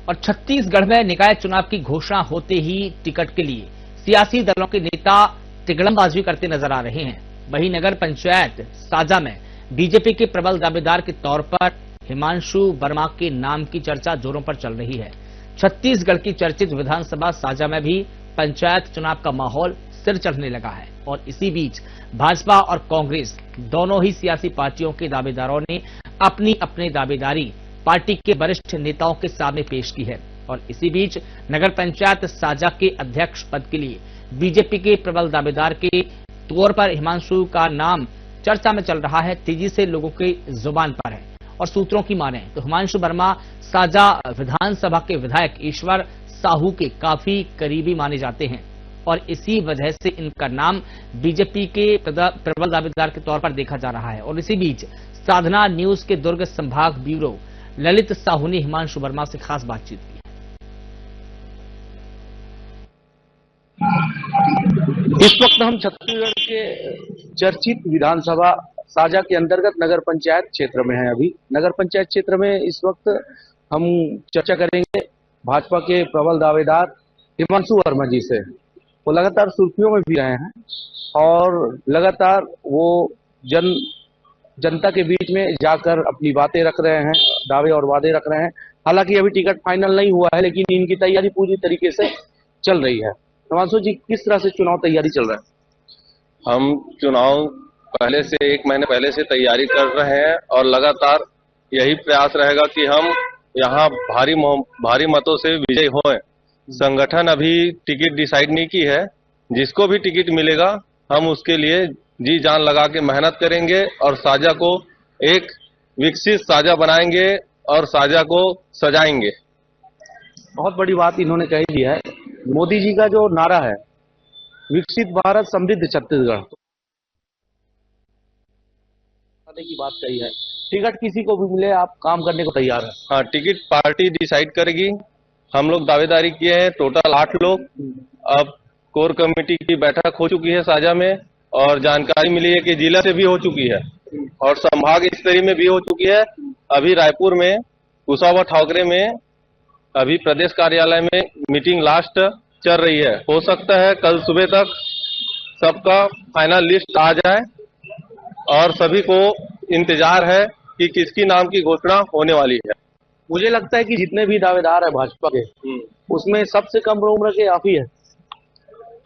और छत्तीसगढ़ में निकाय चुनाव की घोषणा होते ही टिकट के लिए सियासी दलों के नेता तिकड़मबाजी करते नजर आ रहे हैं। वहीं नगर पंचायत साजा में बीजेपी के प्रबल दावेदार के तौर पर हिमांशु वर्मा के नाम की चर्चा जोरों पर चल रही है। छत्तीसगढ़ की चर्चित विधानसभा साजा में भी पंचायत चुनाव का माहौल सिर चढ़ने लगा है और इसी बीच भाजपा और कांग्रेस दोनों ही सियासी पार्टियों के दावेदारों ने अपनी अपनी दावेदारी पार्टी के वरिष्ठ नेताओं के सामने पेश की है। और इसी बीच नगर पंचायत साजा के अध्यक्ष पद के लिए बीजेपी के प्रबल दावेदार के तौर पर हिमांशु का नाम चर्चा में चल रहा है, तेजी से लोगों की जुबान पर है। और सूत्रों की माने तो हिमांशु वर्मा साजा विधानसभा के विधायक ईश्वर साहू के काफी करीबी माने जाते हैं और इसी वजह से इनका नाम बीजेपी के प्रबल दावेदार के तौर पर देखा जा रहा है। और इसी बीच साधना न्यूज के दुर्ग संभाग ब्यूरो ललित साहू ने हिमांशु वर्मा से खास बातचीत की। इस वक्त हम छत्तीसगढ़ के चर्चित विधानसभा साजा के अंतर्गत नगर पंचायत क्षेत्र में हैं। अभी नगर पंचायत क्षेत्र में इस वक्त हम चर्चा करेंगे भाजपा के प्रबल दावेदार हिमांशु वर्मा जी से। वो लगातार सुर्खियों में भी रहे हैं और लगातार वो जनता के बीच में जाकर अपनी बातें रख रहे हैं, दावे और वादे रख रहे हैं। हालांकि अभी टिकट फाइनल नहीं हुआ है, लेकिन इनकी तैयारी पूरी तरीके से चल रही है। हिमांशु जी, किस तरह से चुनाव तैयारी चल रहा है? हम चुनाव पहले से 1 महीने पहले से तैयारी कर रहे हैं और लगातार यही प्रयास रहेगा कि हम यहाँ भारी मतों से विजयी हों। संगठन अभी टिकट डिसाइड नहीं की है, जिसको भी टिकट मिलेगा हम उसके लिए जी जान लगा के मेहनत करेंगे और साजा को एक विकसित साजा बनाएंगे और साजा को सजाएंगे। बहुत बड़ी बात इन्होंने कह दी है। मोदी जी का जो नारा है विकसित भारत समृद्ध छत्तीसगढ़ की बात कही है। टिकट किसी को भी मिले आप काम करने को तैयार है? हाँ, टिकट पार्टी डिसाइड करेगी। हम लोग दावेदारी किए हैं, टोटल 8 लोग। अब कोर कमेटी की बैठक हो चुकी है साजा में और जानकारी मिली है कि जिला से भी हो चुकी है और संभाग स्तरीय में भी हो चुकी है। अभी रायपुर में कुशावाहा ठाकरे में अभी प्रदेश कार्यालय में मीटिंग लास्ट चल रही है। हो सकता है कल सुबह तक सबका फाइनल लिस्ट आ जाए और सभी को इंतजार है कि किसकी नाम की घोषणा होने वाली है। मुझे लगता है कि जितने भी दावेदार है भाजपा के उसमें सबसे कम उम्र के आप ही है।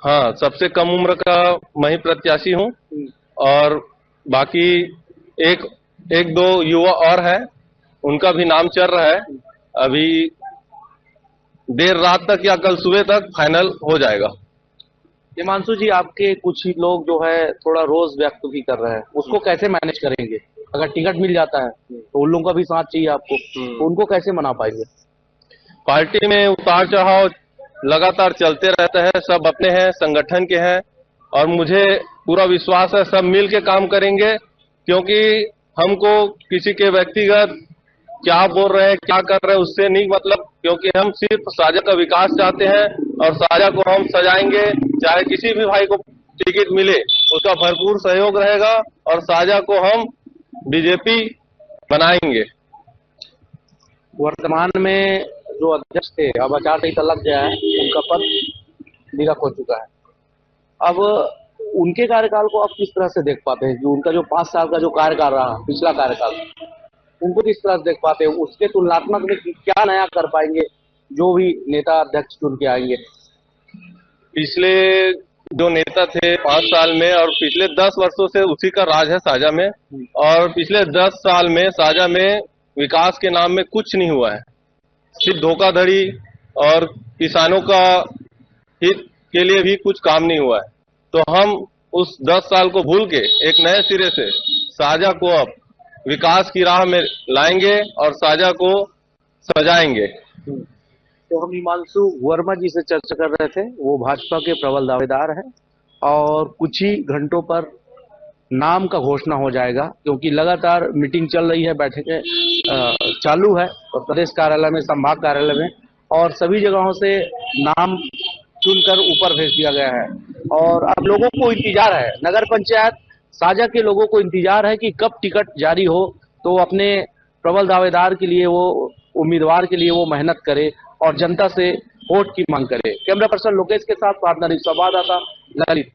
हाँ, सबसे कम उम्र का मैं ही प्रत्याशी हूँ और बाकी एक दो युवा और है, उनका भी नाम चल रहा है। अभी देर रात तक या कल सुबह तक फाइनल हो जाएगा। हिमांशु जी, आपके कुछ ही लोग जो है थोड़ा रोज व्यक्त भी कर रहे हैं, उसको कैसे मैनेज करेंगे? अगर टिकट मिल जाता है तो उन लोगों का भी साथ चाहिए आपको, तो उनको कैसे मना पाएंगे? पार्टी में उतार चढ़ाव लगातार चलते रहता है, सब अपने हैं, संगठन के हैं और मुझे पूरा विश्वास है सब मिल के काम करेंगे, क्योंकि हमको किसी के व्यक्तिगत क्या बोल रहे हैं क्या कर रहे हैं उससे नहीं मतलब, क्योंकि हम सिर्फ साझा का विकास चाहते हैं और साझा को हम सजाएंगे। चाहे किसी भी भाई को टिकट मिले उसका भरपूर सहयोग रहेगा और साझा को हम बीजेपी बनाएंगे। वर्तमान में जो अध्यक्ष थे अब आचार संहिता लग गया है, उनका पद निरस्त हो चुका है। अब उनके कार्यकाल को आप किस तरह से देख पाते हैं? जो उनका जो 5 साल का जो कार्यकाल रहा, पिछला कार्यकाल, उनको किस तरह से देख पाते हैं? उसके तुलनात्मक में क्या नया कर पाएंगे जो भी नेता अध्यक्ष चुन के आएंगे? पिछले जो नेता थे 5 साल में और पिछले 10 वर्षों से उसी का राज है साझा में, और पिछले 10 साल में साझा में विकास के नाम में कुछ नहीं हुआ है, सिर्फ धोखाधड़ी और किसानों का हित के लिए भी कुछ काम नहीं हुआ है। तो हम उस 10 साल को भूल के एक नए सिरे से साझा को अब विकास की राह में लाएंगे और साझा को सजाएंगे। तो हम हिमांशु वर्मा जी से चर्चा कर रहे थे, वो भाजपा के प्रबल दावेदार हैं और कुछ ही घंटों पर नाम का घोषणा हो जाएगा, क्योंकि लगातार मीटिंग चल रही है, बैठकें चालू है और प्रदेश कार्यालय में, संभाग कार्यालय में और सभी जगहों से नाम चुनकर ऊपर भेज दिया गया है। और अब लोगों को इंतजार है, नगर पंचायत साझा के लोगों को इंतजार है कि कब टिकट जारी हो तो अपने प्रबल दावेदार के लिए वो उम्मीदवार के लिए वो मेहनत करे और जनता से वोट की मांग करे। कैमरा पर्सन लोकेश के साथ साधना संवाददाता ललित।